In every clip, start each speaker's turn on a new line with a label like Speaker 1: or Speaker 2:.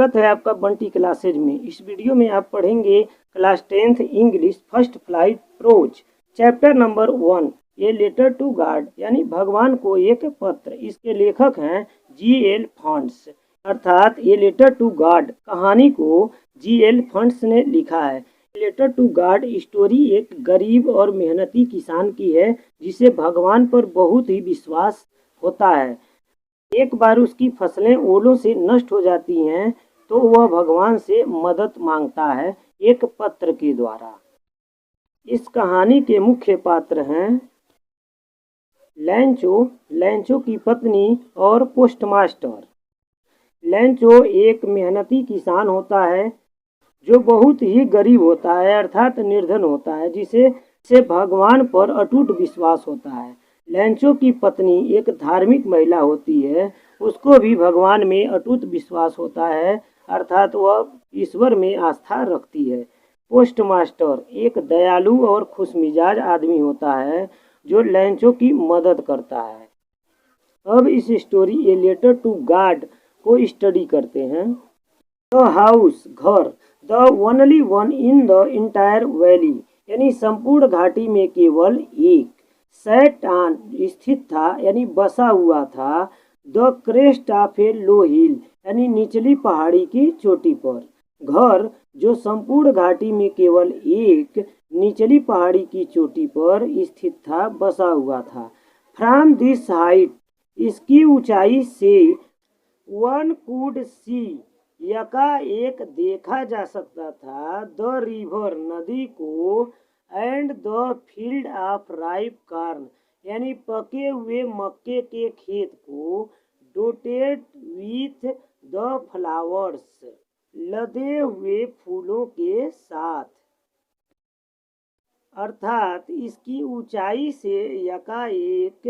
Speaker 1: स्वागत है आपका बंटी क्लासेज में। इस वीडियो में आप पढ़ेंगे class 10th English first flight prose chapter number 1 a letter to God यानी भगवान को एक पत्र। इसके लेखक हैं G.L. फंट्स अर्थात ए लेटर टू गॉड कहानी को G.L. फंट्स ने लिखा है। लेटर टू गॉड स्टोरी एक गरीब और मेहनती किसान की है जिसे भगवान पर बहुत ही विश्वास होता है। एक बार उसकी फसलें ओलों से नष्ट हो जाती हैं तो वह भगवान से मदद मांगता है एक पत्र के द्वारा। इस कहानी के मुख्य पात्र हैं लैंचो की पत्नी और पोस्टमास्टर। लैंचो एक मेहनती किसान होता है जो बहुत ही गरीब होता है अर्थात निर्धन होता है, जिसे भगवान पर अटूट विश्वास होता है। लैंचो की पत्नी एक धार्मिक महिला होती है, उसको भी भगवान में अटूट विश्वास होता है अर्थात वह ईश्वर में आस्था रखती है। पोस्टमास्टर एक दयालु और खुशमिजाज आदमी होता है जो लैंचो की मदद करता है। अब इस story a letter to God को स्टडी करते हैं। द हाउस घर, the only one in the entire valley यानी संपूर्ण घाटी में केवल एक। सैट ऑन स्थित था यानी बसा हुआ था। द क्रेस्ट ऑफ ए लो हिल यानी निचली पहाड़ी की चोटी पर। घर जो संपूर्ण घाटी में केवल एक निचली पहाड़ी की चोटी पर स्थित था, बसा हुआ था। फ्रॉम दिस हाइट इसकी ऊंचाई से वन कुड सी यकाएक देखा जा सकता था द रिवर नदी को and the field of ripe corn यानी पके हुए मक्के के खेत को डोटेड विथ द फ्लावर्स लदे हुए फूलों के साथ। अर्थात इसकी ऊंचाई से यकाएक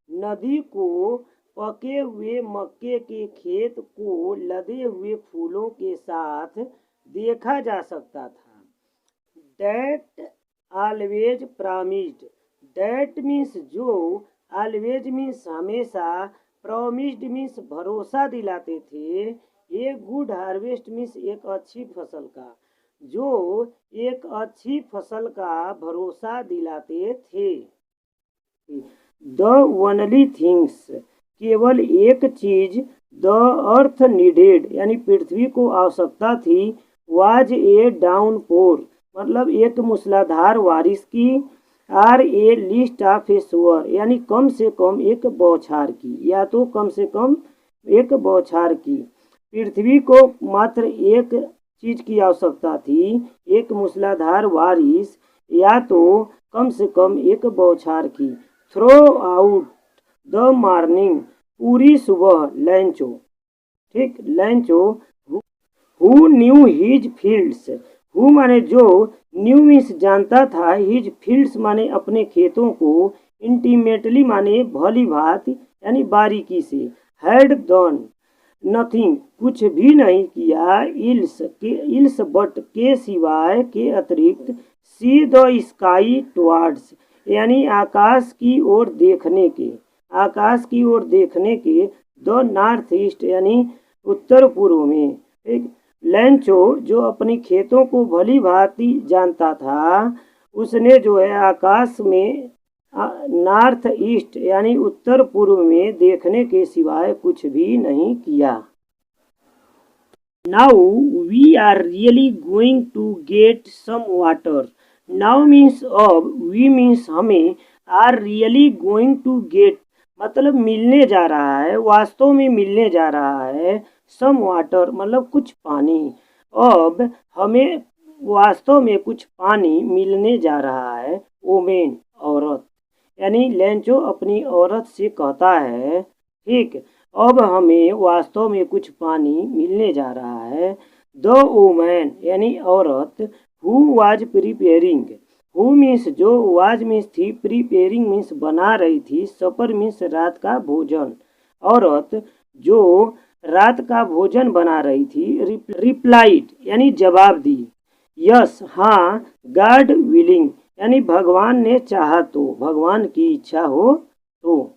Speaker 1: नदी को पके हुए मक्के के खेत को लदे हुए फूलों के साथ देखा जा सकता था। That always promised, that means जो, ऑलवेज मीन्स हमेशा, प्रॉमिस्ड मीन्स भरोसा दिलाते थे। ये गुड हार्वेस्ट मीन्स एक अच्छी फसल का, जो एक अच्छी फसल का भरोसा दिलाते थे। द ओनली थिंग्स केवल एक चीज, द अर्थ नीडेड यानी पृथ्वी को आवश्यकता थी, वाज ए डाउनपोर मतलब एक मूसलाधार बारिश की, or at least of a shower यानी कम से कम एक बौछार की, या तो कम से कम एक बौछार की। पृथ्वी को मात्र एक चीज की आवश्यकता थी, एक मूसलाधार बारिश या तो कम से कम एक बौछार की। थ्रो आउट द मॉर्निंग पूरी सुबह लैंचो, ठीक, लैंचो who knew his fields, who माने जो, न्यू मीन्स जानता था, हिज फील्ड्स माने अपने खेतों को, इंटीमेटली माने भली भांति यानी बारीकी से, हैड डन नथिंग कुछ भी नहीं किया, इल्स बट के सिवाय के अतिरिक्त, सी द स्काई टुवर्ड्स यानी आकाश की ओर देखने के, आकाश की ओर देखने के, द नॉर्थ ईस्ट यानी उत्तर पूर्व में। ठीक, लैंचो जो अपनी खेतों को भली भांति जानता था, उसने जो है आकाश में नॉर्थ ईस्ट यानी उत्तर पूर्व में देखने के सिवाय कुछ भी नहीं किया। Now we are really going to get some water, now means अब, वी मीन्स हमें, are really going to get मतलब मिलने जा रहा है, वास्तव में मिलने जा रहा है, सम वाटर मतलब कुछ पानी। अब हमें वास्तव में कुछ पानी मिलने जा रहा है। वोमेन औरत यानी लैंचो अपनी औरत से कहता है, ठीक, अब हमें वास्तव में कुछ पानी मिलने जा रहा है। द वोमैन यानी औरत, who was preparing, who means जो, वाज मीन्स थी, प्रिपेयरिंग मीन्स बना रही थी, सपर मीन्स रात का भोजन, औरत जो रात का भोजन बना रही थी। रिप्लाइड यानी जवाब दी, यस हाँ, गॉड विलिंग यानी भगवान ने चाहा तो, भगवान की इच्छा हो तो।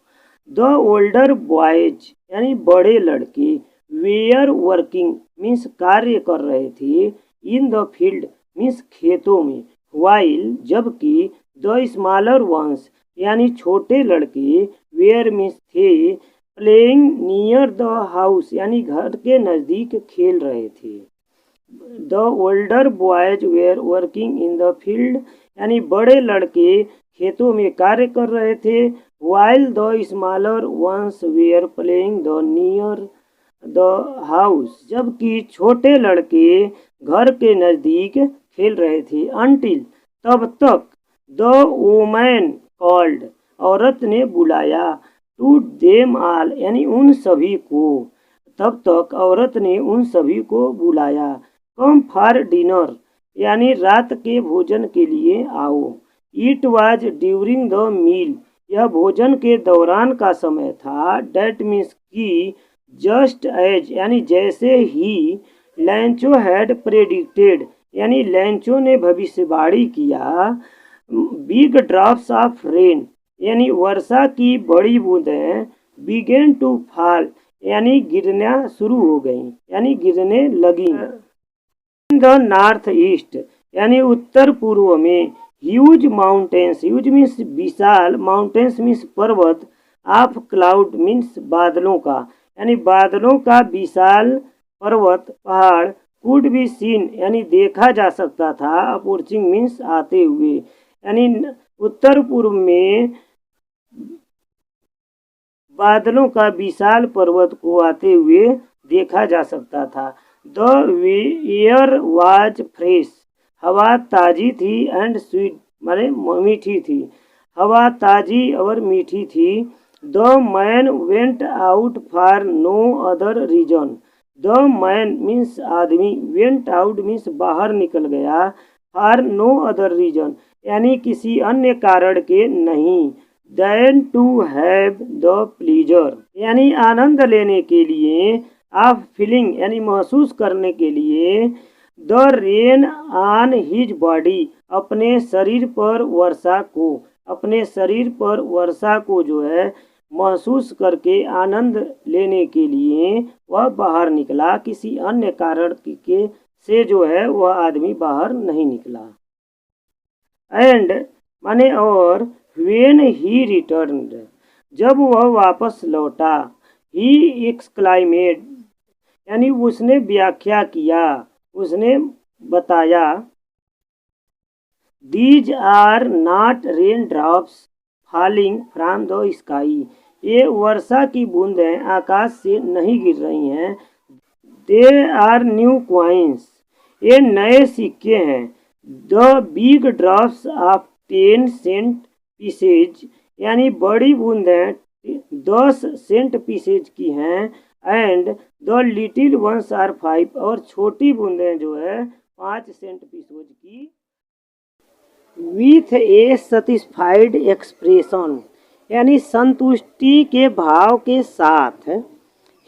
Speaker 1: द ओल्डर बॉयज यानी बड़े लड़के, वेयर वर्किंग मीन्स कार्य कर रहे थे, इन द फील्ड मीन्स खेतों में, वाइल जबकि, द स्मॉलर वंस यानी छोटे लड़के, वेयर मीन्स थे, प्लेइंग नियर द हाउस यानी घर के नज़दीक खेल रहे थे। The older boys were working in the field यानी बड़े लड़के खेतों में कार्य कर रहे थे, while the smaller ones were playing the near the house जबकि छोटे लड़के घर के नज़दीक खेल रहे थे। अनटिल तब तक, द वुमन कॉल्ड औरत ने बुलाया, टू देम ऑल यानी उन सभी को, तब तक औरत ने उन सभी को बुलाया। कम फॉर डिनर यानी रात के भोजन के लिए आओ। It was during the meal यह भोजन के दौरान का समय था। डैट मीन्स की, जस्ट एज यानी जैसे ही, लैंचो हैड प्रेडिक्टेड यानी लैंचो ने भविष्यवाणी किया, बिग ड्रॉप्स ऑफ रेन यानी वर्षा की बड़ी बूंदें, बिगेन टू फॉल यानी गिरना शुरू हो गई यानी गिरने लगी। इन द नॉर्थ ईस्ट यानी उत्तर पूर्व में, ह्यूज माउंटेन्स, ह्यूज मीन्स विशाल, माउंटेन्स मीन्स पर्वत, ऑफ क्लाउड मीन्स बादलों का यानी बादलों का विशाल पर्वत पहाड़, कुड बी सीन यानी देखा जा सकता था, अप्रोचिंग मीन्स आते हुए यानी उत्तर पूर्व में बादलों का विशाल पर्वत को आते हुए देखा जा सकता था। द एयर वाज फ्रेश हवा ताजी थी, एंड स्वीट माने मीठी थी, हवा ताजी और मीठी थी। The man went out for no other reason, the man means आदमी, वेंट आउट मीन्स बाहर निकल गया, फॉर नो अदर रीजन यानी किसी अन्य कारण के नहीं, than to have the pleasure यानी आनंद लेने के लिए, ऑफ फीलिंग यानी महसूस करने के लिए, the rain on his body अपने शरीर पर वर्षा को, अपने शरीर पर वर्षा को जो है महसूस करके आनंद लेने के लिए वह बाहर निकला, किसी अन्य कारण के से जो है वह आदमी बाहर नहीं निकला। एंड माने और, व्हेन ही रिटर्न्ड जब वह वापस लौटा, ही एक्सक्लाइमेड यानी उसने व्याख्या किया, उसने बताया, these are not rain drops falling from the sky ये वर्षा की बूंदें आकाश से नहीं गिर रही हैं, दे आर न्यू क्वाइंस ये नए सिक्के हैं, the big drops of 10 cent pieces यानी बड़ी बूंदें 10 सेंट पीसेज की हैं, and the little ones are 5 और छोटी बूंदें जो है 5 सेंट पीसेज की। विथ ए सेटिस्फाइड एक्सप्रेशन यानी संतुष्टि के भाव के साथ,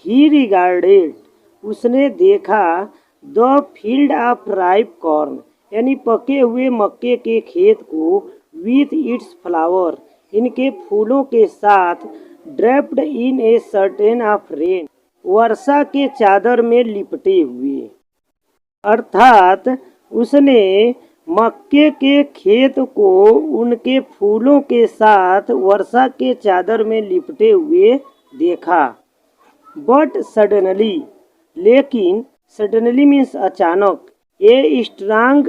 Speaker 1: ही रिगार्डेड उसने देखा, the field of ripe corn यानी पके हुए मक्के के खेत को, विथ इट्स फ्लावर इनके फूलों के साथ, draped in a curtain of rain वर्षा के चादर में लिपटे हुए, अर्थात उसने मक्के के खेत को उनके फूलों के साथ वर्षा के चादर में लिपटे हुए देखा। बट सडनली लेकिन, सडनली मीन्स अचानक, ए स्ट्रांग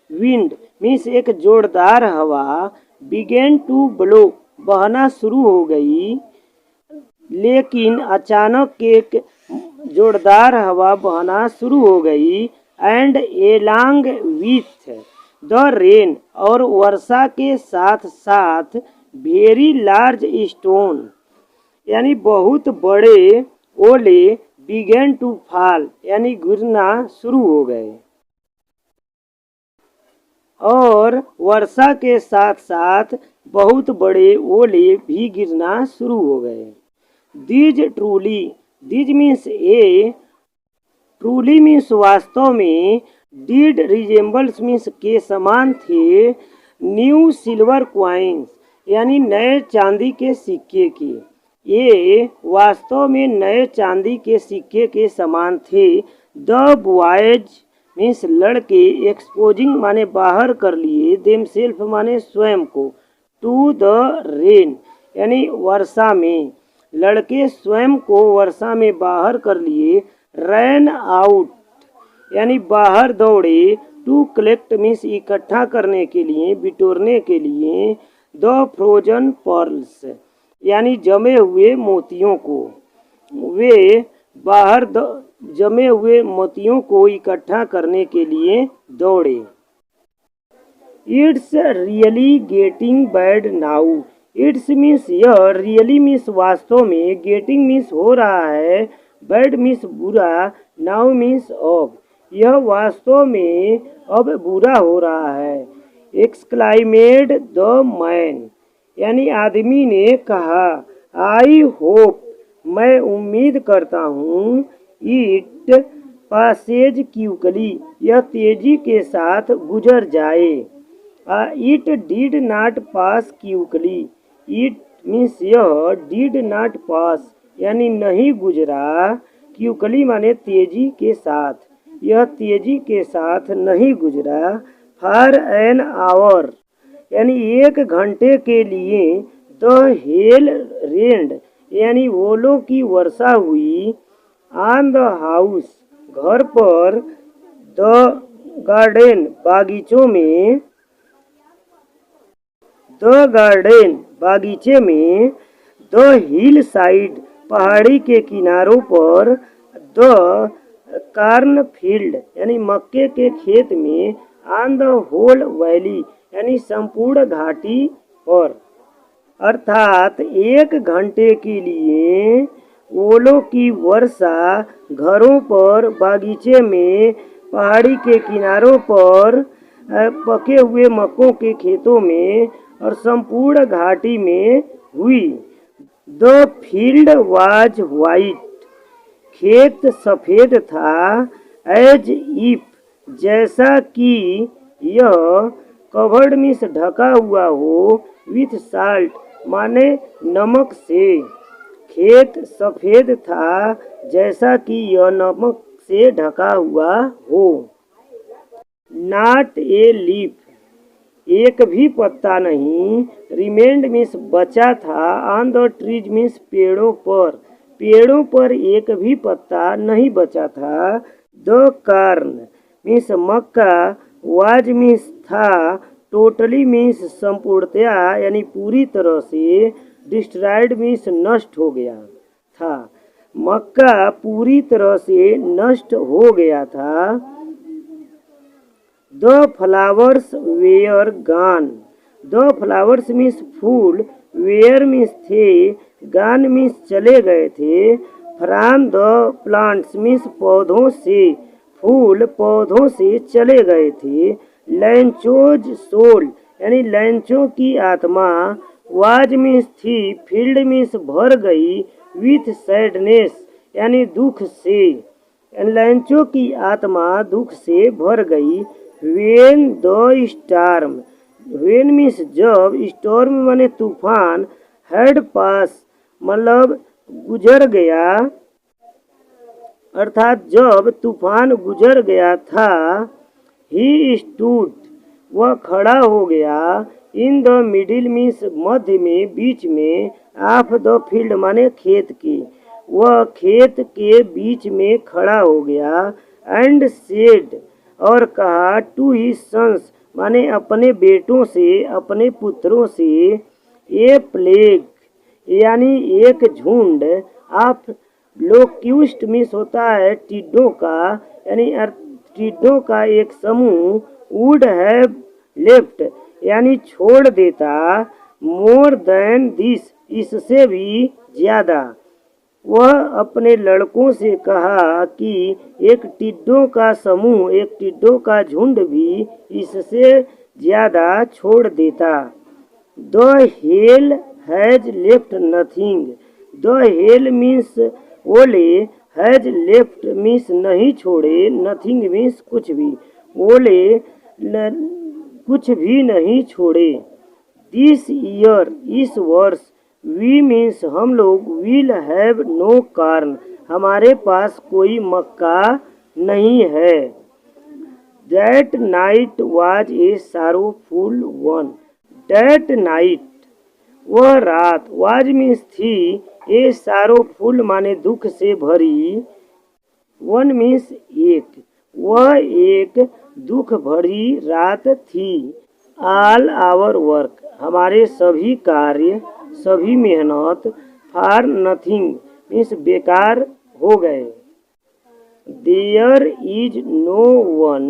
Speaker 1: विंड मीन्स एक जोरदार हवा, बिगेन टू ब्लो बहना शुरू हो गई, लेकिन अचानक एक जोरदार हवा बहना शुरू हो गई, and along with the rain और वर्षा के साथ साथ, वेरी लार्ज स्टोन यानी बहुत बड़े ओले, बिगेन टू फॉल यानी गिरना शुरू हो गए, और वर्षा के साथ साथ बहुत बड़े ओले भी गिरना शुरू हो गए। These truly, these means A, truly means वास्तव में, डीड रिजेम्बल्स मीन्स के समान थे, न्यू सिल्वर क्वाइंस यानी नए चांदी के सिक्के के, ये वास्तव में नए चांदी के सिक्के के समान थे। द बॉयज मीन्स लड़के, एक्सपोजिंग माने बाहर कर लिए, देमसेल्फ माने स्वयं को, टू द रेन यानी वर्षा में, लड़के स्वयं को वर्षा में बाहर कर लिए। रैन आउट यानी बाहर दौड़े। टू कलेक्ट मीन्स इकट्ठा करने के लिए, बिटोरने के लिए। द फ्रोजन पर्ल्स यानी जमे हुए मोतियों को, वे बाहर जमे हुए मोतियों को इकट्ठा करने के लिए दौड़े। It's really getting bad now. It's means यह, रियली मीन्स वास्तव में, गेटिंग मीन्स हो रहा है, बैड मीन्स बुरा, नाउ मीन्स अब, यह वास्तव में अब बुरा हो रहा है। एक्सक्लाइमेड द मैन यानी आदमी ने कहा। आई होप मैं उम्मीद करता हूँ। इट पासेज क्यूकली यह तेजी के साथ गुजर जाए। It did not pass quickly, it means यह, डिड नॉट पास यानी नहीं गुजरा, क्यूकली माने तेजी के साथ, यह तेजी के साथ नहीं गुजरा। फॉर एन आवर यानी 1 घंटे के लिए। द हेल रेन्ड यानी ओलों की वर्षा हुई। ऑन द हाउस घर पर। द गार्डन बागीचों में, द गार्डन बागीचे में। द हिल साइड पहाड़ी के किनारों पर। द कार्न फील्ड यानी मक्के के खेत में। ऑन द होल वैली यानी संपूर्ण घाटी पर, अर्थात 1 घंटे के लिए ओलों की वर्षा घरों पर, बागीचे में, पहाड़ी के किनारों पर, पके हुए मक्कों के खेतों में और संपूर्ण घाटी में हुई। द फील्ड वाज वाइट खेत सफ़ेद था। एज इफ जैसा कि यह। कवर्ड मीन्स ढका हुआ हो। विथ साल्ट माने नमक से। खेत सफ़ेद था जैसा कि यह नमक से ढका हुआ हो। नॉट ए लीफ एक भी पत्ता नहीं। रिमेंड मीन्स बचा था। ऑन द ट्रीज मीन्स पेड़ों पर, पेड़ों पर एक भी पत्ता नहीं बचा था। The corn means Mecca. Was means था। टोटली मीन्स संपूर्णतया यानी पूरी तरह से। डिस्ट्रॉयड मीन्स नष्ट हो गया था। मक्का पूरी तरह से नष्ट हो गया था। The flowers were gone. The flowers means फूल। वेयर मीन्स थे। गॉन मीन्स चले गए थे। फ्रॉम द प्लांट्स मीन्स पौधों से। फूल पौधों से चले गए थे। लैंचोज सोल यानी लैंचों की आत्मा। वाज मीन्स थी। फील्ड मीन्स भर गई। विथ सैडनेस यानी दुख से। लैंचों की आत्मा दुख से भर गई। When the storm, when means जब, स्टॉर्म माने तूफान, हेड पास मतलब गुजर गया, अर्थात जब तूफान गुजर गया था। ही स्टूड वह खड़ा हो गया। इन द मिडिल मीन्स मध्य में, बीच में। ऑफ द फील्ड माने खेत के, वह खेत के बीच में खड़ा हो गया। एंड सेड और कहा। टू हिज सन्स माने अपने बेटों से, अपने पुत्रों से। ए प्लेग यानी एक झुंड। ऑफ लोक्यूस्ट मीन्स होता है टिड्डों का, यानी टिड्डों का एक समूह। वुड हैव लेफ्ट यानी छोड़ देता। मोर देन दिस इससे भी ज्यादा। वह अपने लड़कों से कहा कि एक टिड्डों का समूह, एक टिड्डों का झुंड भी इससे ज्यादा छोड़ देता। The hell has left nothing. The hell means ओले। हैज लेफ्ट मीन्स नहीं छोड़े। नथिंग मीन्स कुछ भी। ओले कुछ भी नहीं छोड़े। दिस ईयर इस वर्ष। वी मीन्स हम लोग, विल हैव नो कार्न हमारे पास कोई मक्का नहीं है। That night was a sorrowful one. That night वह रात, वाज मीन्स थी, ए सारोफुल माने दुख से भरी, वन मीन्स एक, वह एक दुख भरी रात थी। ऑल आवर वर्क हमारे सभी कार्य, सभी मेहनत, फॉर नथिंग मीन्स बेकार हो गए। There is no one,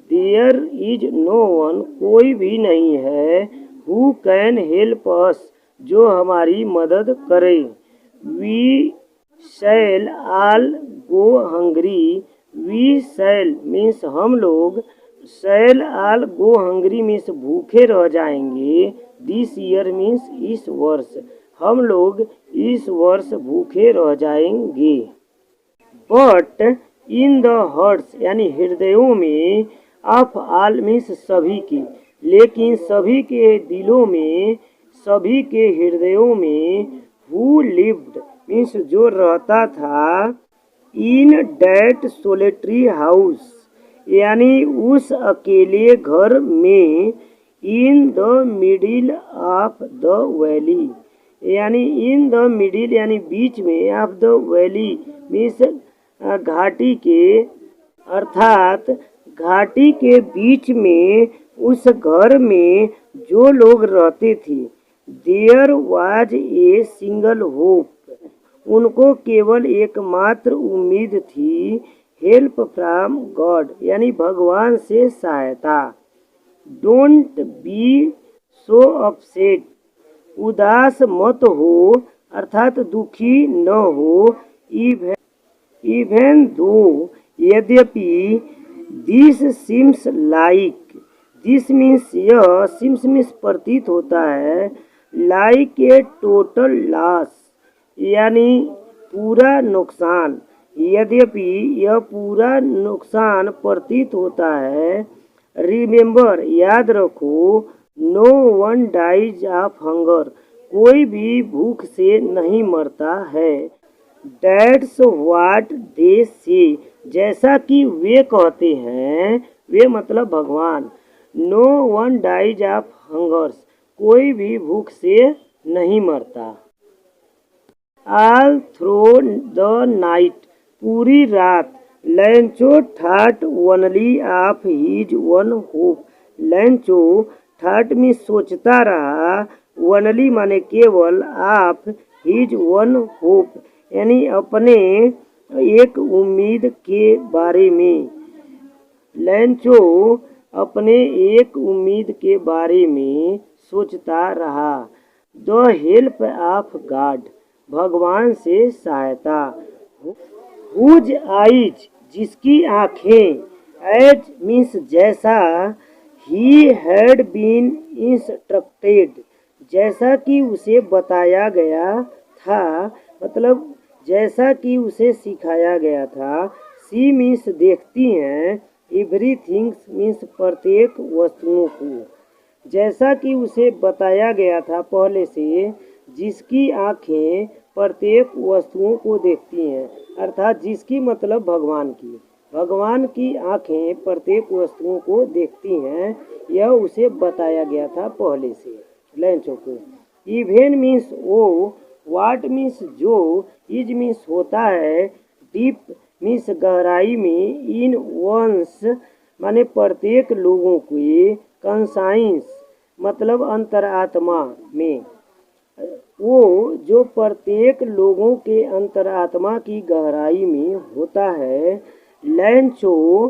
Speaker 1: there is no one कोई भी नहीं है, हु कैन हेल्प अस जो हमारी मदद करे। We shall all go hungry, we shall means हम लोग, shall all go hungry means भूखे रह जाएंगे, दिस ईयर मीन्स इस वर्ष, हम लोग इस वर्ष भूखे रह जाएंगे। बट इन द हार्ट्स यानी हृदयों में, ऑफ ऑल मीन्स सभी के, लेकिन सभी के दिलों में, सभी के हृदयों में, हु लिव्ड मीन्स जो रहता था, इन डैट सोलेटरी हाउस यानी उस अकेले घर में, in the middle of the valley यानी इन द मिडिल यानी बीच में, ऑफ द वैली मीन्स घाटी के, अर्थात घाटी के बीच में उस घर में जो लोग रहते थे। There was a single hope उनको केवल एकमात्र उम्मीद थी, हेल्प फ्रॉम गॉड यानी भगवान से सहायता। डोंट बी सो अपसेट उदास मत हो अर्थात दुखी न हो। इवन दो यद्यपि, this seems like, this means यह, सीम्स मीन्स प्रतीत होता है, लाइक ए टोटल लॉस यानी पूरा नुकसान, यद्यपि यह पूरा नुकसान प्रतीत होता है। रिमेंबर याद रखो, no one dies of hunger कोई भी भूख से नहीं मरता है। That's what they say जैसा कि वे कहते हैं, वे मतलब भगवान। No one dies of hunger कोई भी भूख से नहीं मरता। All through the night पूरी रात, लैंचो thought only of his one hope, लैंचो thought में सोचता रहा, ओनली माने केवल, ऑफ हिज वन होप यानी अपने एक उम्मीद के बारे में, लैंचो अपने एक उम्मीद के बारे में सोचता रहा। द हेल्प ऑफ गॉड भगवान से सहायता। हुज आइज जिसकी आँखें, एज मीन्स जैसा, ही हैड बीन इंस्ट्रक्टेड जैसा कि उसे बताया गया था, मतलब जैसा कि उसे सिखाया गया था। सी मीन्स देखती हैं, एवरीथिंग्स मीन्स प्रत्येक वस्तुओं को, जैसा कि उसे बताया गया था पहले से, जिसकी आँखें प्रत्येक वस्तुओं को देखती हैं, अर्थात जिसकी मतलब भगवान की, भगवान की आँखें प्रत्येक वस्तुओं को देखती हैं, यह उसे बताया गया था पहले से लैंचो को। इवेन मीन्स वो, वाट मीन्स जो, इज मीन्स होता है, डीप मीन्स गहराई में, इन वंस माने प्रत्येक लोगों के, कंसाइंस मतलब अंतरात्मा में, वो जो प्रत्येक लोगों के अंतरात्मा की गहराई में होता है। लैंचो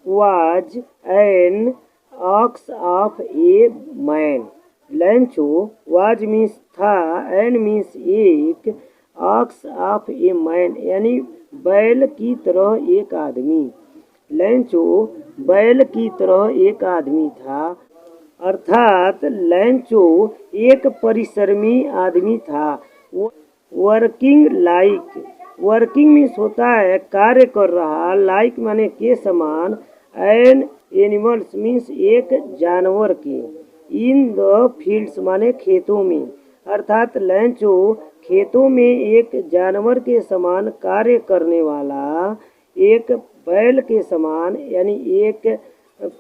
Speaker 1: was an ox of a man, लैंचो was means था, एन मीन्स एक, ऑक्स ऑफ ए मैन यानी बैल की तरह एक आदमी, लैंचो बैल की तरह एक आदमी था, अर्थात लैंचो एक परिश्रमी आदमी था। वर्किंग लाइक, वर्किंग मीन्स होता है कार्य कर रहा, लाइक माने के समान, एन एनिमल्स मीन्स एक जानवर के, इन द फील्ड्स माने खेतों में, अर्थात लैंचो खेतों में एक जानवर के समान कार्य करने वाला, एक बैल के समान यानी एक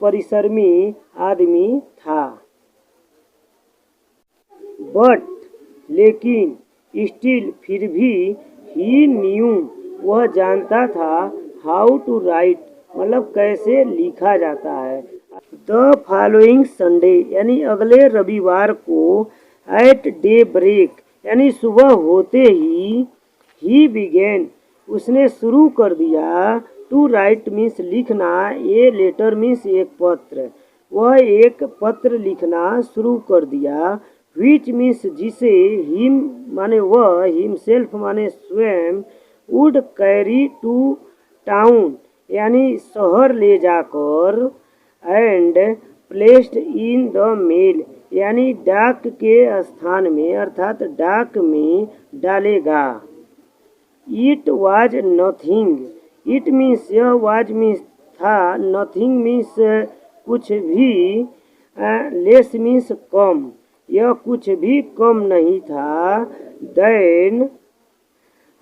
Speaker 1: परिश्रमी आदमी था। बट लेकिन स्टिल फिर भी ही न्यू वह जानता था हाउ टू राइट मतलब कैसे लिखा जाता है। द फॉलोइंग संडे यानी अगले रविवार को एट डे ब्रेक यानी सुबह होते ही बिगेन उसने शुरू कर दिया टू राइट मीन्स लिखना, ए लेटर मीन्स एक पत्र, वह एक पत्र लिखना शुरू कर दिया। विच मीन्स जिसे, हिम माने वह, हिमसेल्फ माने स्वयं, वुड कैरी टू टाउन यानी शहर ले जाकर, and placed in the mail यानी डाक के स्थान में अर्थात डाक में डालेगा। It was nothing, it means यह, वाज मीन्स था, नथिंग मीन्स कुछ भी, लेस मीन्स कम, यह कुछ भी कम नहीं था, than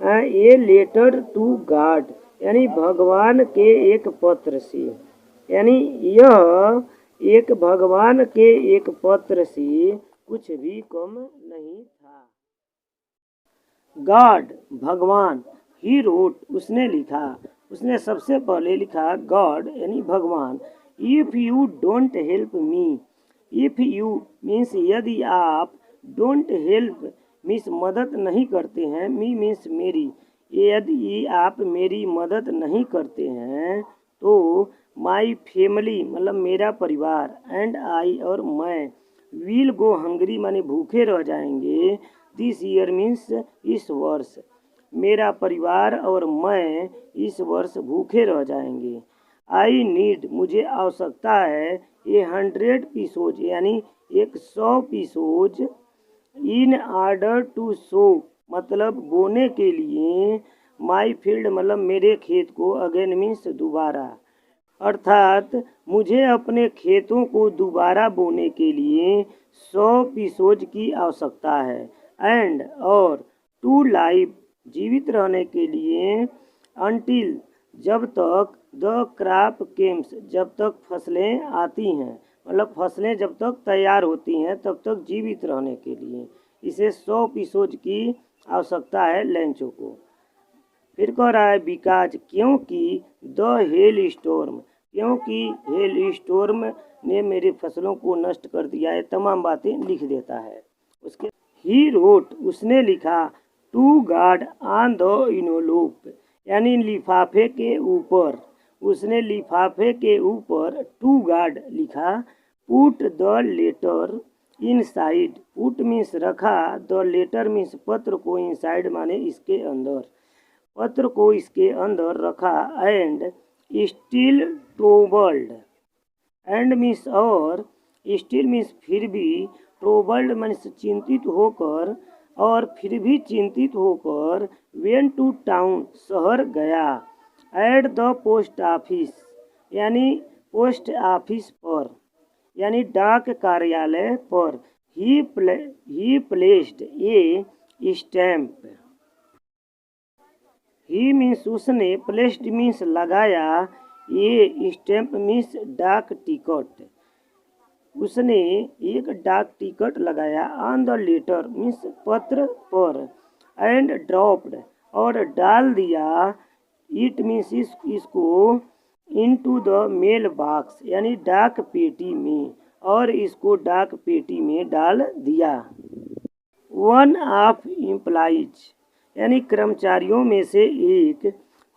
Speaker 1: a letter to God यानी भगवान के एक पत्र से, यानी यह एक भगवान के एक पत्र से कुछ भी कम नहीं था। गॉड भगवान, ही रोट उसने लिखा, उसने सबसे पहले लिखा गॉड यानी भगवान। If you don't help me, if you means यदि आप, डोंट हेल्प मीन्स मदद नहीं करते हैं, मी मीन्स मेरी, यदि आप मेरी मदद नहीं करते हैं तो माई फैमिली मतलब मेरा परिवार, एंड आई और मैं, विल गो हंगरी माने भूखे रह जाएंगे, दिस ईयर मीन्स इस वर्ष, मेरा परिवार और मैं इस वर्ष भूखे रह जाएंगे। आई नीड मुझे आवश्यकता है, ये 100 पीसोज यानी 100 पीसोज, इन ऑर्डर टू सो मतलब बोने के लिए, माई फील्ड मतलब मेरे खेत को, अगेन मीन्स दोबारा, अर्थात मुझे अपने खेतों को दोबारा बोने के लिए 100 पीसोज की आवश्यकता है, एंड और टू लाइफ जीवित रहने के लिए, अनटिल जब तक, द क्रॉप केम्स जब तक फसलें आती हैं मतलब फसलें जब तक तैयार होती हैं तब तक जीवित रहने के लिए इसे 100 पीसोज की आवश्यकता है लैंचो को। फिर कह रहा है बिकाज क्योंकि, द हेल स्टॉर्म क्योंकि हेल स्टॉर्म ने मेरी फसलों को नष्ट कर दिया है, तमाम बातें लिख देता है। उसके ही रोट उसने लिखा, to God on the envelope यानी लिफाफे के ऊपर, उसने लिफाफे के ऊपर टू गार्ड लिखा, put the letter inside, put means रखा, द लेटर मीन्स पत्र को, इनसाइड माने इसके अंदर, पत्र को इसके अंदर रखा, एंड स्टिल ट्रोबल्ड, एंड मीन्स और, स्टिल मीन्स फिर भी, ट्रोबल्ड मीन्स चिंतित होकर, और फिर भी चिंतित होकर, वेन टू टाउन शहर गया, एट द पोस्ट ऑफिस यानी पोस्ट ऑफिस पर यानी डाक कार्यालय पर, ही placed a stamp, he means उसने, प्लेस्ड मीन्स लगाया, ये स्टैम्प मीन्स डाक टिकट, उसने एक डाक टिकट लगाया, ऑन द लेटर मीन्स पत्र पर, एंड ड्रॉप्ड और डाल दिया, इट मीन्स इसको, इनटू द मेल बॉक्स यानी डाक पेटी में, और इसको डाक पेटी में डाल दिया। वन ऑफ एम्प्लॉइज यानी कर्मचारियों में से एक,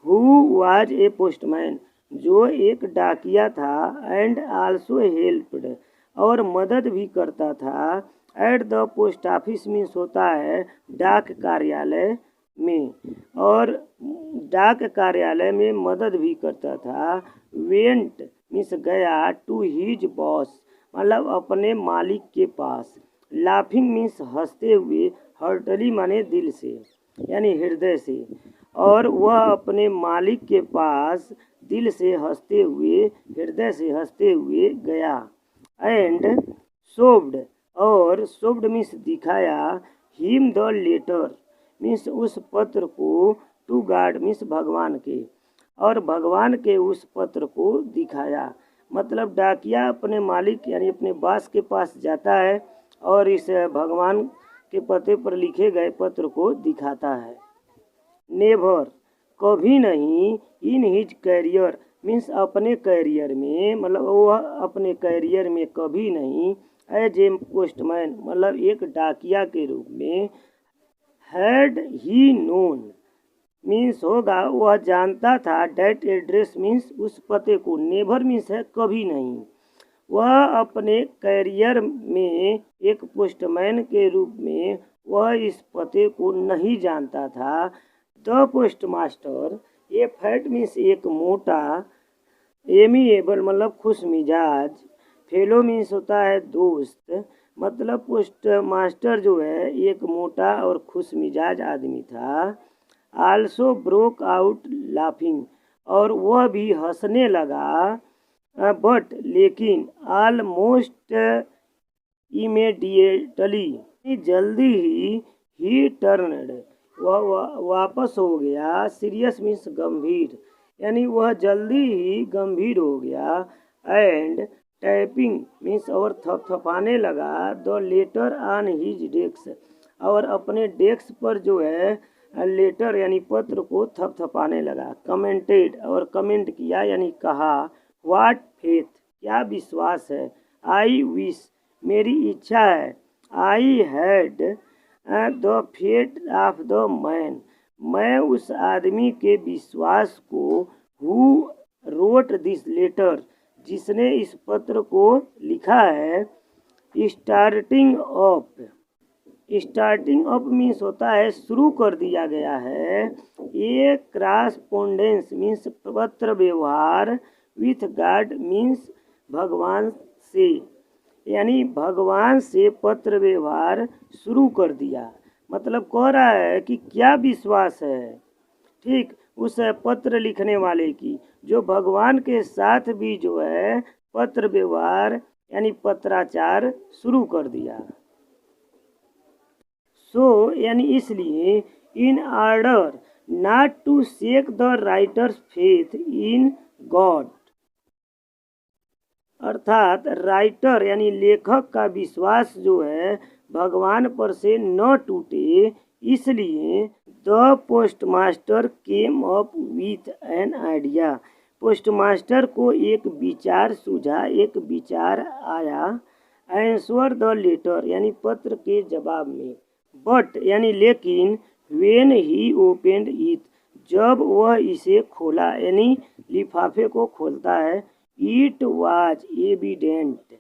Speaker 1: हु वाज ए पोस्टमैन जो एक डाकिया था, एंड आल्सो हेल्प्ड और मदद भी करता था, at the post office means होता है डाक कार्यालय में, और डाक कार्यालय में मदद भी करता था, वेंट मीन्स गया, टू हिज बॉस मतलब अपने मालिक के पास, लाफिंग मीन्स हंसते हुए, हर्टली माने दिल से यानी हृदय से, और वह अपने मालिक के पास दिल से हंसते हुए, हृदय से हंसते हुए गया, एंड शोव्ड और शोव्ड मीन्स दिखाया, हिम द लेटर मीन्स उस पत्र को, टू गॉड मीन्स भगवान के, और भगवान के उस पत्र को दिखाया। मतलब डाकिया अपने मालिक यानी अपने बॉस के पास जाता है और इस भगवान के पते पर लिखे गए पत्र को दिखाता है। नेवर कभी नहीं, इन हिज कैरियर मीन्स अपने कैरियर में, मतलब वह अपने कैरियर में कभी नहीं, एज ए पोस्टमैन मतलब एक डाकिया के रूप में, हैड ही नोन मीन्स होगा वह जानता था, डेट एड्रेस मीन्स उस पते को, नेवर मीन्स है कभी नहीं, वह अपने कैरियर में एक पोस्टमैन के रूप में वह इस पते को नहीं जानता था। The postmaster, A fat means एक मोटा, एमिएबल मतलब खुश मिजाज, फेलो मीन्स होता है दोस्त, मतलब पोस्ट मास्टर जो है एक मोटा और खुश मिजाज आदमी था। आल्सो ब्रोक आउट लाफिंग, और वह भी हंसने लगा, बट लेकिन, ऑलमोस्ट इमीडिएटली जल्दी ही टर्नड वह वापस हो गया, सीरियस मीन्स गंभीर, यानी वह जल्दी ही गंभीर हो गया, एंड टैपिंग मीन्स और थपथपाने लगा, the later on his desk, और अपने डेस्क पर जो है लेटर यानी पत्र को थपथपाने लगा। कमेंटेड और कमेंट किया यानी कहा, व्हाट फेथ क्या विश्वास है, आई विश मेरी इच्छा है, I had the faith of the man मैं उस आदमी के विश्वास को, हु रोट दिस लेटर जिसने इस पत्र को लिखा है। स्टार्टिंग अप मीन्स होता है शुरू कर दिया गया है। ए क्रॉसपोंडेंस मीन्स पत्र व्यवहार, विथ गॉड मीन्स भगवान से, यानी भगवान से पत्र व्यवहार शुरू कर दिया, मतलब कह रहा है कि क्या विश्वास है, ठीक, उस पत्र लिखने वाले की, जो भगवान के साथ भी जो है पत्र व्यवहार यानी पत्राचार शुरू कर दिया। सो यानी इसलिए, in order not to shake the writer's faith in God, अर्थात राइटर यानी लेखक का विश्वास जो है भगवान पर से न टूटे, इसलिए the postmaster came up with an idea, postmaster को एक विचार सूझा, एक विचार आया, आंसर द लेटर यानी पत्र के जवाब में, बट यानी लेकिन, व्हेन ही ओपेंड इट जब वह इसे खोला यानी लिफाफे को खोलता है, इट वाज एविडेंट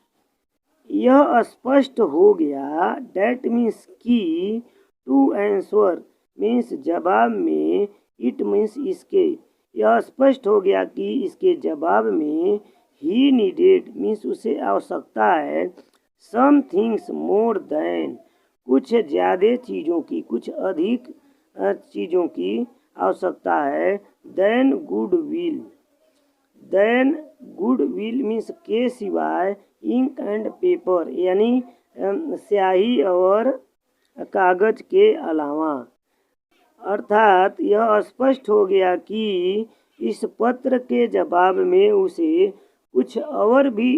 Speaker 1: यह स्पष्ट हो गया, डेट मीन्स की, टू आंसर मीन्स जवाब में, इट मीन्स इसके, यह स्पष्ट हो गया कि इसके जवाब में, ही नीडेड मीन्स उसे आवश्यकता है, सम थिंग्स मोर देन कुछ ज़्यादा चीज़ों की, कुछ अधिक चीज़ों की आवश्यकता है, देन गुड विल मीन्स के सिवाय, इंक एंड पेपर यानी स्याही और कागज के अलावा, अर्थात यह स्पष्ट हो गया कि इस पत्र के जवाब में उसे कुछ और भी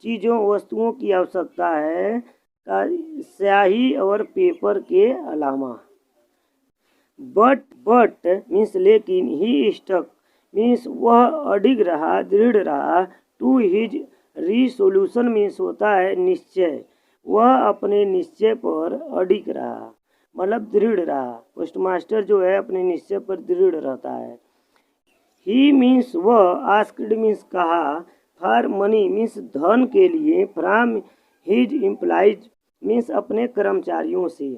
Speaker 1: चीज़ों वस्तुओं की आवश्यकता है, स्याही और पेपर के अलावा। बट मीन्स लेकिन, ही स्टक मीन्स वह अडिग रहा, दृढ़ रहा, टू हिज रिसोल्यूशन मीन्स होता है निश्चय, वह अपने निश्चय पर अडिग रहा मतलब दृढ़ रहा, पोस्टमास्टर जो है अपने निश्चय पर दृढ़ रहता है। ही मीन्स वह, आस्क्ड मीन्स कहा, फॉर मनी मीन्स धन के लिए, फ्रॉम हिज एम्प्लॉइज मीन्स अपने कर्मचारियों से,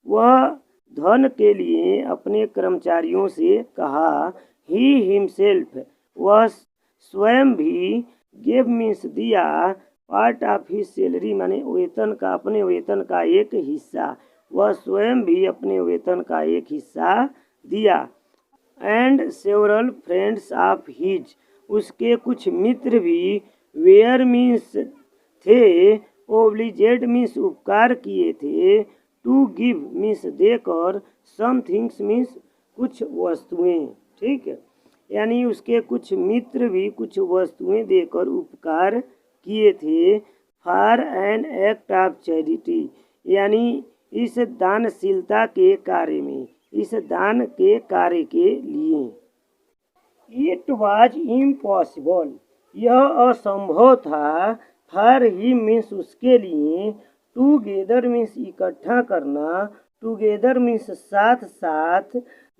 Speaker 1: वह धन के लिए अपने कर्मचारियों से कहा, ही हिमसेल्फ वह स्वयं भी, गिव मीन्स दिया, पार्ट ऑफ हिज सैलरी माने वेतन का, अपने वेतन का एक हिस्सा, वह स्वयं भी अपने वेतन का एक हिस्सा दिया, and several friends of his उसके कुछ मित्र भी, वेयर मीन्स थे, ओब्लिजेड मीन्स उपकार किए थे, टू गिव मीन्स देकर, सम थिंग्स मीन्स कुछ वस्तुएं, ठीक है। यानी उसके कुछ मित्र भी कुछ वस्तुएं देकर उपकार किए थे। For an act of charity, यानी इस दानशीलता के कार्य में, इस दान के कार्य के लिए। इट वॉज इम्पॉसिबल, यह असंभव था। फॉर हिम मीन्स उसके लिए, टूगेदर मीन्स इकट्ठा करना, टूगेदर मीन्स साथ साथ,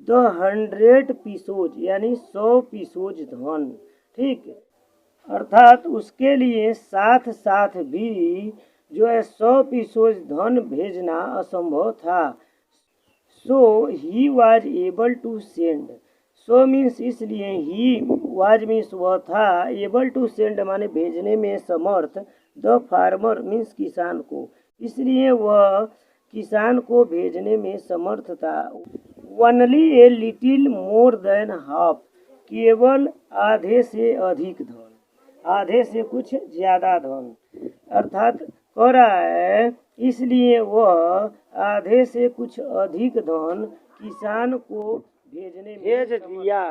Speaker 1: 100 पीसोज यानी 100 पीसोज धन, ठीक है। अर्थात उसके लिए साथ साथ भी जो है 100 पीसोज धन भेजना असंभव था। So he was able to send, so means इसलिए, ही वाज मीन्स वह था, एबल टू सेंड माने भेजने में समर्थ, द फार्मर मीन्स किसान को, इसलिए वह किसान को भेजने में समर्थ था। Only a little more than half, केवल आधे से अधिक धन, आधे से कुछ ज्यादा धन, अर्थात कह रहा है इसलिए वह आधे से कुछ अधिक धन किसान को भेजने में भेज दिया।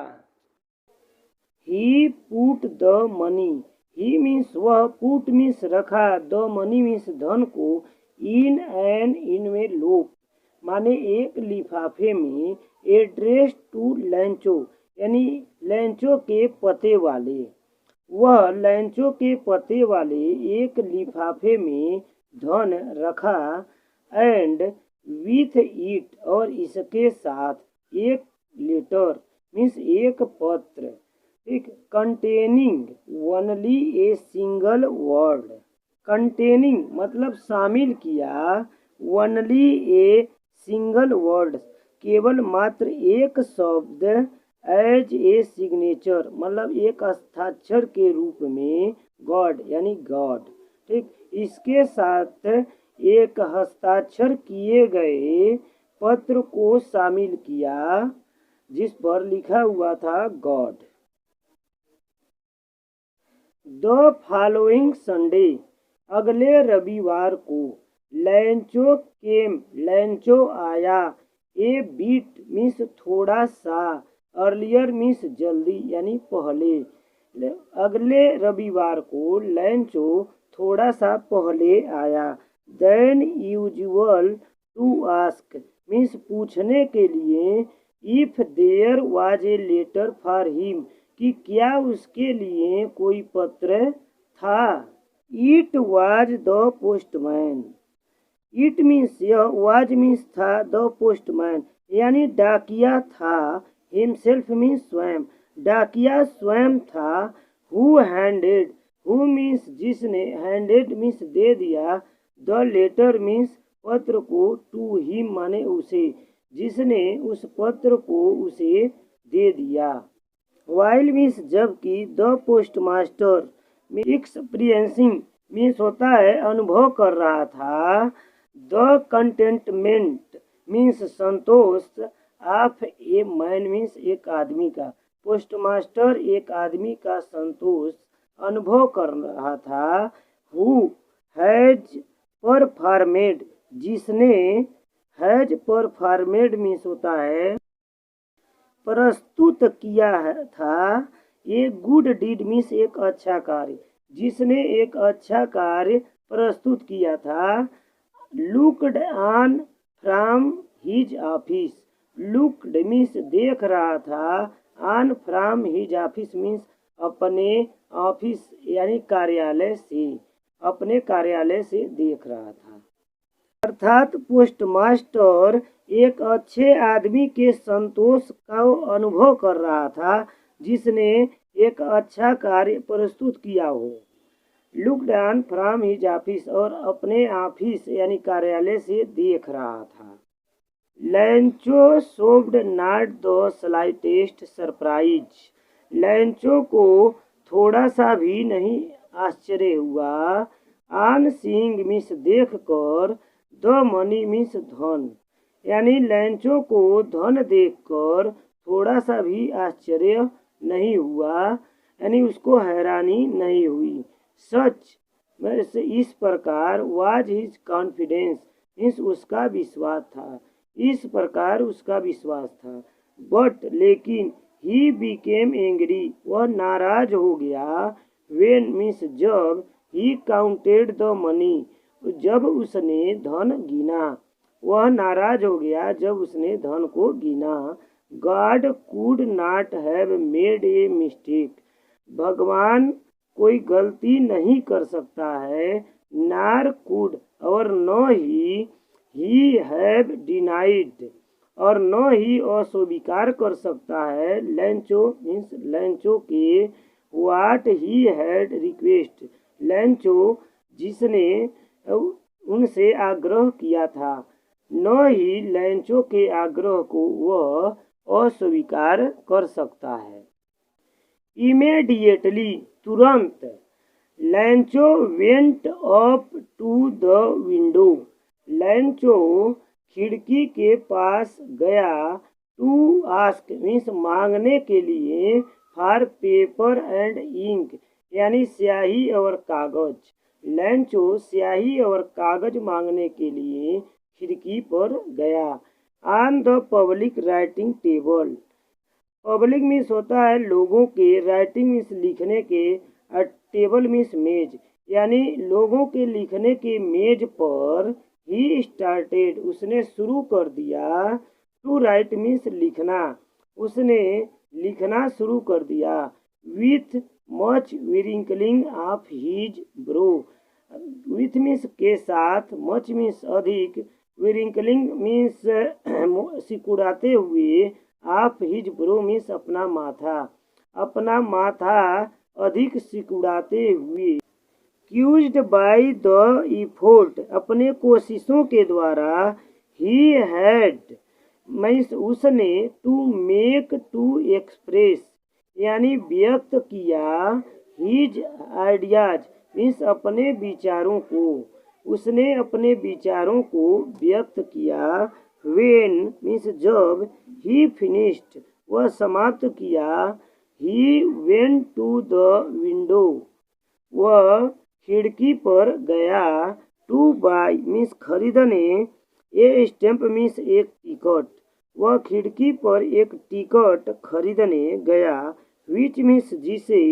Speaker 1: He put the money, he means वह, पुट मीन्स रखा, द मनी मीन्स धन को, इन एन इनवेलॉप माने एक लिफाफे में, एड्रेस टू लैंचो यानी लैंचो के पते वाले, वह लैंचो के पते वाले एक लिफाफे में धन रखा। एंड विथ इट और इसके साथ एक लेटर मीन्स एक पत्र, एक containing only a single word, containing मतलब शामिल किया, ओनली ए सिंगल वर्ड केवल मात्र एक शब्द, एज ए सिग्नेचर मतलब एक हस्ताक्षर के रूप में, गॉड यानी गॉड, ठीक। इसके साथ एक हस्ताक्षर किए गए पत्र को शामिल किया जिस पर लिखा हुआ था गॉड। द फॉलोइंग संडे, अगले रविवार को, लैंचो केम लैंचो आया, ए बीट मीन्स थोड़ा सा, अर्लियर मीन्स जल्दी यानी पहले, अगले रविवार को लैंचो थोड़ा सा पहले आया। Than usual to ask means पूछने के लिए, if there was a letter for him कि क्या उसके लिए कोई पत्र था। It was the postman, it means यह, वाज मीन्स था, द पोस्टमैन यानी डाकिया था, हिमसेल्फ मीन्स स्वयं, डाकिया स्वयं था। हु हैंडेड, हु मीन्स जिसने, हैंडेड मीन्स दे दिया, द लेटर मीन्स पत्र को, टू हिम माने उसे, जिसने उस पत्र को उसे दे दिया। वाइल मीन्स जबकि, द पोस्टमास्टर एक्सपीरियंसिंग मीन्स होता है अनुभव कर रहा था, द कंटेंटमेंट मीन्स संतोष, ऑफ ए मैन मीन्स एक आदमी का, पोस्टमास्टर एक आदमी का संतोष अनुभव कर रहा था। हु हैज परफॉर्मेड, जिसने, हैज परफॉर्मेड मीन्स होता है प्रस्तुत किया था, ए गुड डीड मीन्स एक अच्छा कार्य, जिसने एक अच्छा कार्य प्रस्तुत किया था। Looked on from his office, looked means देख रहा था, on from his office means अपने ऑफिस यानी कार्यालय से, अपने कार्यालय से देख रहा था। अर्थात पोस्टमास्टर एक अच्छे आदमी के संतोष का अनुभव कर रहा था जिसने एक अच्छा कार्य प्रस्तुत किया हो। Looked on from his office और अपने ऑफिस यानी कार्यालय से देख रहा था। Lencho showed not the slightest surprise, Lencho को थोड़ा सा भी नहीं आश्चर्य हुआ। ऑन सीइंग मीन्स देख कर, द मनी मीन्स धन, यानी लैंचो को धन देखकर थोड़ा सा भी आश्चर्य नहीं हुआ, यानी उसको हैरानी नहीं हुई। सच इस प्रकार वाज हिज कॉन्फिडेंस, मीन्स उसका विश्वास था, इस प्रकार उसका विश्वास था। बट लेकिन ही बिकेम एंग्री, वह नाराज हो गया। वेन मीन्स जब, ही काउंटेड द मनी, जब उसने धन गिना। वह नाराज हो गया जब उसने धन को गिना। God could not have made a mistake, भगवान कोई गलती नहीं कर सकता है। नार कुड, और न ही हैव डिनाइड, और न ही अस्वीकार कर सकता है। लैंचो मीन्स लैंचो के व्हाट ही हैड रिक्वेस्ट, लैंचो जिसने उनसे आग्रह किया था, न ही लैंचो के आग्रह को वह अस्वीकार कर सकता है। इमीडिएटली, तुरंत, Lencho went up to the window, Lencho खिड़की के पास गया। टू आस्क मीन्स मांगने के लिए। फॉर पेपर एंड इंक, यानी स्याही और कागज। लैंचो स्याही और कागज मांगने के लिए खिड़की पर गया। On the public writing table, public means होता है लोगों के, राइटिंग मीन्स लिखने के, और टेबल मीन्स मेज, यानी लोगों के लिखने के मेज पर ही स्टार्टेड, उसने शुरू कर दिया। टू राइट मीन्स लिखना, उसने लिखना शुरू कर दिया। With much wrinkling of his brow, with means के साथ, मच मीन्स अधिक, विरिंकलिंग मीन्स सिकुड़ाते हुए, ऑफ हिज ब्रो मीन्स अपना माथा, अपना माथा अधिक सिकुड़ाते हुए। क्यूज्ड बाय द इफोर्ट, अपने कोशिशों के द्वारा। ही हैड मीन्स उसने, टू मेक, टू एक्सप्रेस, यानी व्यक्त किया। हिज आइडियाज मीन्स अपने विचारों को, उसने अपने विचारों को व्यक्त किया। वेन मीन्स जब, ही फिनिश्ड, वह समाप्त किया। He went to the window, वह खिड़की पर गया। टू बाय मीन्स खरीदने। ए स्टैम्प मीन्स एक टिकट, वह खिड़की पर एक टिकट खरीदने गया। विच मीन्स जिसे।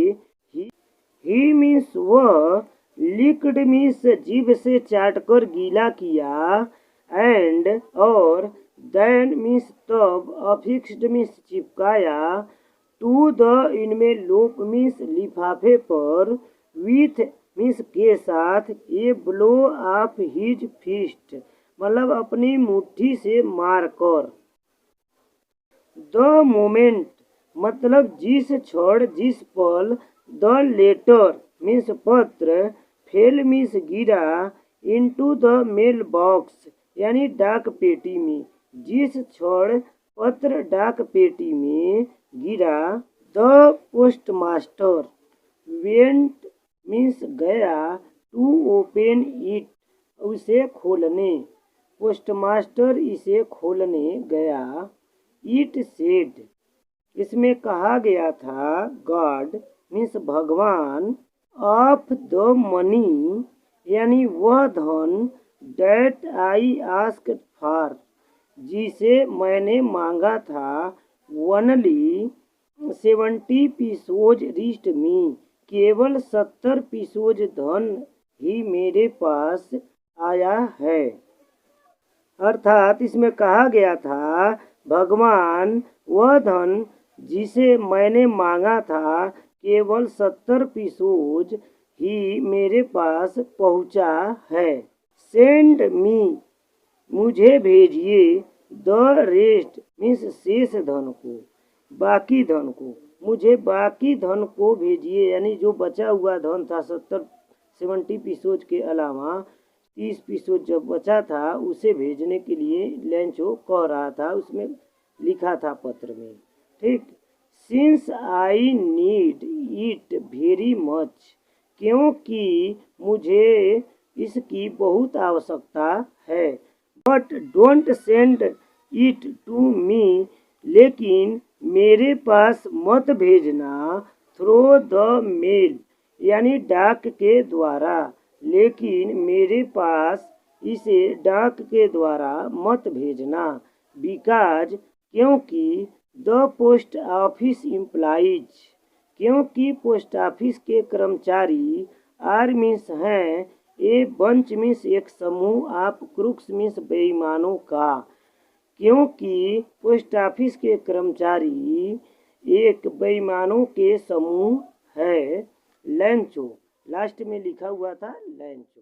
Speaker 1: ही मीन्स वह। लिक्ड मीन्स जीभ से चाटकर गीला किया। एंड और। देन मीन्स तब। अफिक्स्ड मीन्स चिपकाया। To the, envelope means लिफाफे पर। विथ मीन्स के साथ। A blow of his fist, मतलब अपनी मुट्ठी से मारकर। द मोमेंट मतलब जिस क्षण, जिस पल। द लेटर मीन्स पत्र। फेल मीन्स गिरा। इनटू द मेल बॉक्स, यानी डाक पेटी में। जिस क्षण पत्र डाक पेटी में गिरा। द पोस्टमास्टर वेंट मीन्स गया। टू ओपन इट, उसे खोलने। पोस्टमास्टर इसे खोलने गया। इट सेड, इसमें कहा गया था। गॉड मीन्स भगवान। ऑफ द मनी, यानी वह धन। डेट आई आस्क्ड फॉर, जिसे मैंने मांगा था। वनली 70 पीसोज रिस्ट मी, केवल 70 पीसोज धन ही मेरे पास आया है। अर्थात इसमें कहा गया था भगवान वह धन जिसे मैंने मांगा था, केवल 70 पीसोज ही मेरे पास पहुंचा है। सेंड मी, मुझे भेजिए। द रेस्ट मीन्स शेष धन को, बाकी धन को। मुझे बाकी धन को भेजिए, यानी जो बचा हुआ धन था 70 पीसोज के अलावा 30 पीसोज जब बचा था, उसे भेजने के लिए लैंचो कह रहा था, उसमें लिखा था पत्र में। ठीक। Since I need it very much, क्योंकि मुझे इसकी बहुत आवश्यकता है। But don't send it to me, लेकिन मेरे पास मत भेजना। थ्रो द मेल, यानी डाक के द्वारा। लेकिन मेरे पास इसे डाक के द्वारा मत भेजना। बिकॉज क्योंकि द पोस्ट ऑफिस इम्प्लाइज क्योंकि पोस्ट ऑफिस के कर्मचारी आर मीन्स हैं, ए बंच मीन्स एक समूह, आप क्रूक्स मीन्स बेईमानों का। क्योंकि पोस्ट ऑफिस के कर्मचारी एक बेईमानों के समूह है। लैंचो लास्ट में लिखा हुआ था लैंचो।